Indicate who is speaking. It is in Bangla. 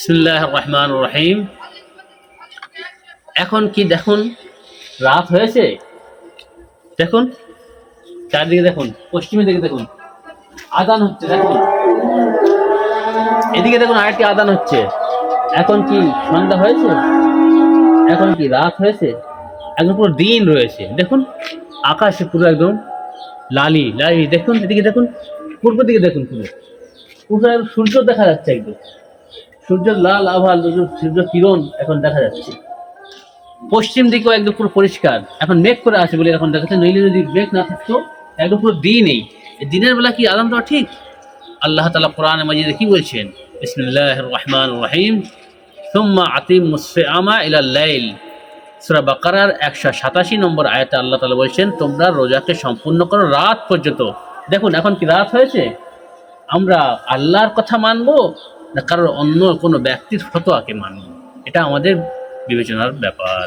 Speaker 1: বিসমিল্লাহির রহমানির রহিম। এখন কি দেখুন, রাত হয়েছে। দেখুন চারদিকে, দেখুন পশ্চিমের দিকে, দেখুন আজান হচ্ছে। দেখুন এদিকে দেখুন, আরেকটি আজান হচ্ছে। এখন কি সন্ধ্যা হয়েছে? এখন কি রাত হয়েছে? একদম পুরো দিন রয়েছে। দেখুন আকাশে পুরো একদম লালি লালি। দেখুন এদিকে, দেখুন পূর্ব দিকে, দেখুন পুরো পুরো একদম সূর্য দেখা যাচ্ছে। একদম সূর্যের লাল আভা, সূর্য কিরণ এখন দেখা যাচ্ছে। পশ্চিম দিকেও একদম পুরো পরিষ্কার, এখন মেঘ করে আছে বলে এখন দেখাচ্ছে, নইলে যদি মেঘ না থাকতো একদম পুরো দিনই। দিনের বেলা কি আরাম দেওয়া ঠিক? আল্লাহ তাআলা কোরআনে মাজিদে কি বলছেন? বিসমিল্লাহির রহমানির রহিম। সুম্মা আতিমুস সিয়ামা ইলাল লাইল। সূরা বাকারার 187 নম্বর আয়াতে আল্লাহ তাআলা বলছেন, তোমরা রোজাকে সম্পূর্ণ করো রাত পর্যন্ত। দেখুন এখন কি রাত হয়েছে? আমরা আল্লাহর কথা মানবো না কারোর অন্য কোনো ব্যক্তির ফতোয়াকে মানবো? এটা আমাদের বিবেচনার ব্যাপার।